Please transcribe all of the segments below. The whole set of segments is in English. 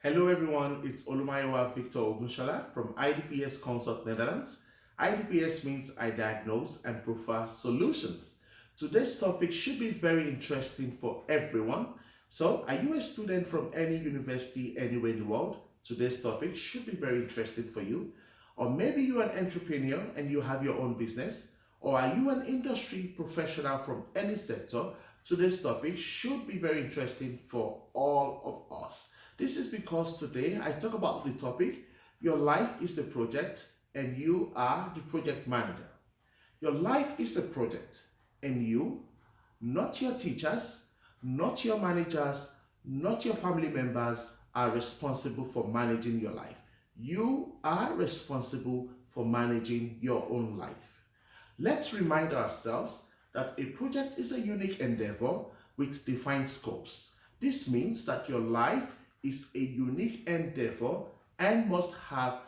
Hello everyone, it's Olumayowa Victor Ogunshola from iDPS Consult Netherlands. iDPS means I diagnose and proffer solutions. Today's topic should be very interesting for everyone. So, are you a student from any university anywhere in the world? Today's topic should be very interesting for you. Or maybe you're an entrepreneur and you have your own business. Or are you an industry professional from any sector? Today's topic should be very interesting for all of us. This is because today I talk about the topic, your life is a project and you are the project manager. Your life is a project and you, not your teachers, not your managers, not your family members, are responsible for managing your life. You are responsible for managing your own life. Let's remind ourselves that a project is a unique endeavor with defined scopes. This means that your life is a unique endeavor and must have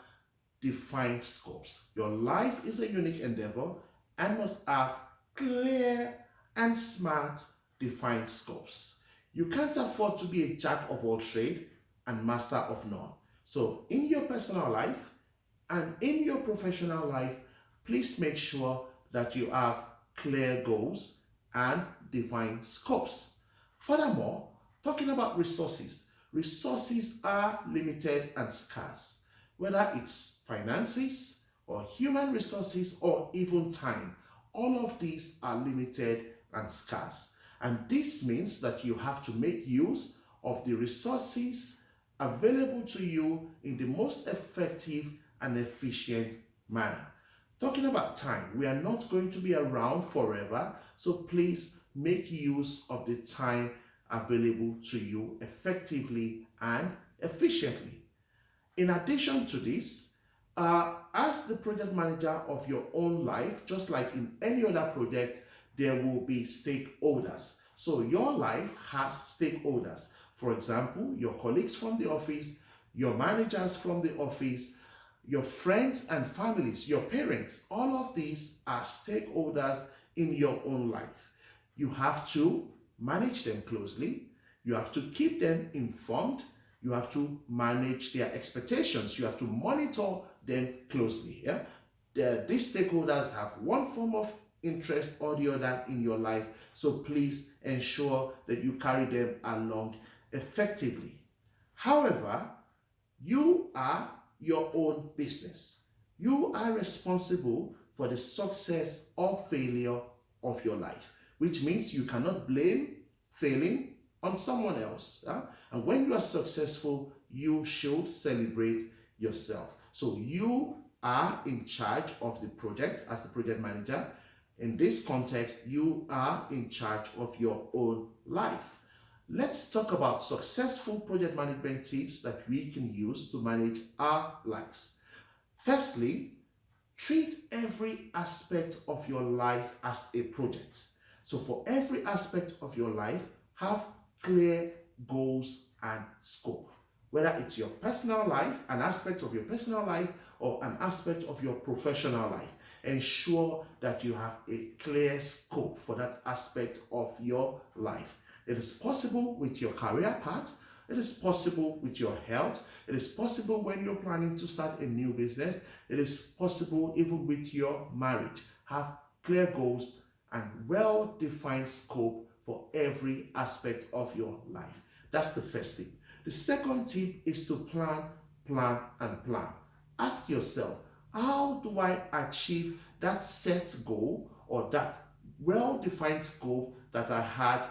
defined scopes. Your life is a unique endeavor and must have clear and smart defined scopes. You can't afford to be a jack of all trades and master of none. So in your personal life and in your professional life, please make sure that you have clear goals and defined scopes. Furthermore, talking about resources, resources are limited and scarce, whether it's finances or human resources or even time. All of these are limited and scarce. And this means that you have to make use of the resources available to you in the most effective and efficient manner. Talking about time, we are not going to be around forever, so please make use of the time available to you effectively and efficiently. In addition to this, as the project manager of your own life, just like in any other project, there will be stakeholders. So your life has stakeholders. For example, your colleagues from the office, your managers from the office, your friends and families, your parents, all of these are stakeholders in your own life. You have to manage them closely. You have to keep them informed. You have to manage their expectations. You have to monitor them closely. Yeah? These stakeholders have one form of interest or the other in your life. So please ensure that you carry them along effectively. However, you are your own business. You are responsible for the success or failure of your life, which means you cannot blame failing on someone else. And when you are successful, you should celebrate yourself. So you are in charge of the project as the project manager. In this context, you are in charge of your own life. Let's talk about successful project management tips that we can use to manage our lives. Firstly, treat every aspect of your life as a project. So for every aspect of your life, have clear goals and scope. Whether it's your personal life, an aspect of your personal life, or an aspect of your professional life, ensure that you have a clear scope for that aspect of your life. It is possible with your career path. It is possible with your health. It is possible when you're planning to start a new business. It is possible even with your marriage. Have clear goals and well-defined scope for every aspect of your life. That's the first tip. The second tip is to plan, plan, and plan. Ask yourself, how do I achieve that set goal or that well-defined scope that I have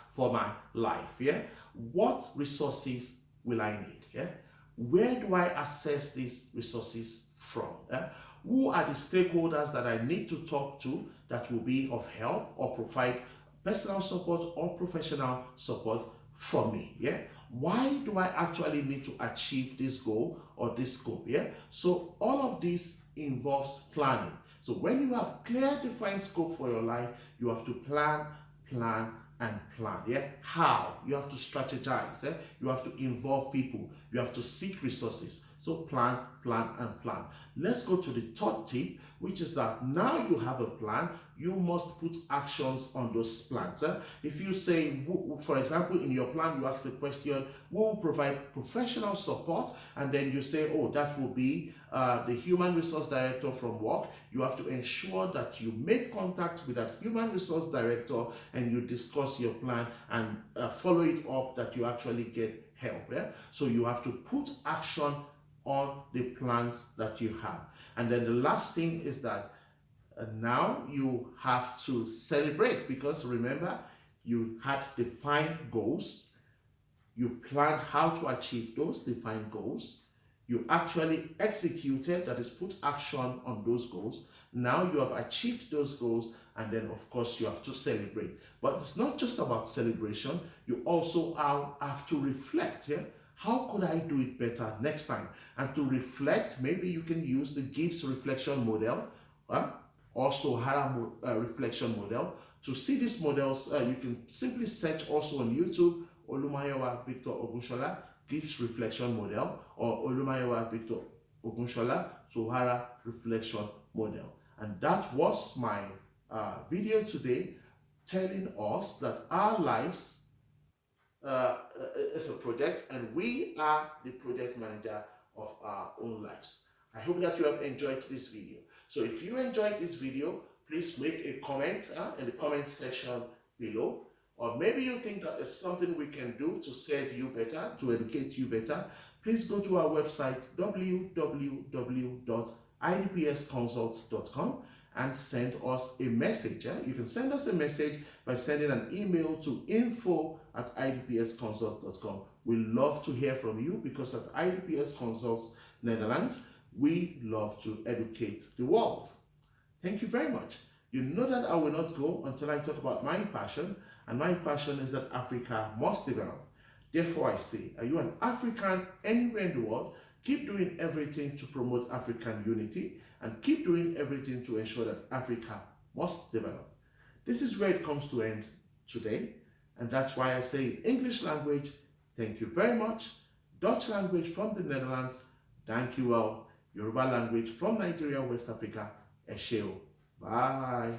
for my life? Yeah, what resources will I need? Yeah, where do I access these resources from? Yeah? Who are the stakeholders that I need to talk to that will be of help or provide personal support or professional support for me? Yeah, why do I actually need to achieve this goal or this scope? Yeah, so all of this involves planning. So when you have clear defined scope for your life, you have to plan, plan, and plan. Yeah, how? You have to strategize. You have to involve people. You have to seek resources. So plan, plan, and plan. Let's go to the third tip, which is that now you have a plan, you must put actions on those plans. If you say, for example, in your plan, you ask the question, who will provide professional support? And then you say, oh, that will be the human resource director from work. You have to ensure that you make contact with that human resource director and you discuss your plan and follow it up that you actually get help. Yeah? So you have to put action on the plans that you have. And then the last thing is that now you have to celebrate, because remember, you had defined goals, you planned how to achieve those defined goals, you actually executed, that is, put action on those goals. Now you have achieved those goals, and then of course you have to celebrate. But it's not just about celebration, you also have to reflect. Yeah? How could I do it better next time? And to reflect, maybe you can use the Gibbs reflection model, or Sohara reflection model. To see these models, you can simply search also on YouTube, Olumayowa Victor Ogunshola Gibbs reflection model, or Olumayowa Victor Ogunshola Sohara reflection model. And that was my video today, telling us that our lives is a project, and we are the project manager of our own lives. I hope that you have enjoyed this video. So if you enjoyed this video, please make a comment in the comment section below. Or maybe you think that there's something we can do to serve you better, to educate you better. Please go to our website, www.idpsconsults.com, and send us a message. You can send us a message by sending an email to info@idpsconsults.com. We love to hear from you, because at iDPS Consults Netherlands, we love to educate the world. Thank you very much. You know that I will not go until I talk about my passion, and my passion is that Africa must develop. Therefore, I say, are you an African anywhere in the world? Keep doing everything to promote African unity, and keep doing everything to ensure that Africa must develop. This is where it comes to end today, and that's why I say in English language, thank you very much. Dutch language from the Netherlands, thank you well. Yoruba language from Nigeria, West Africa, Esheo. Bye.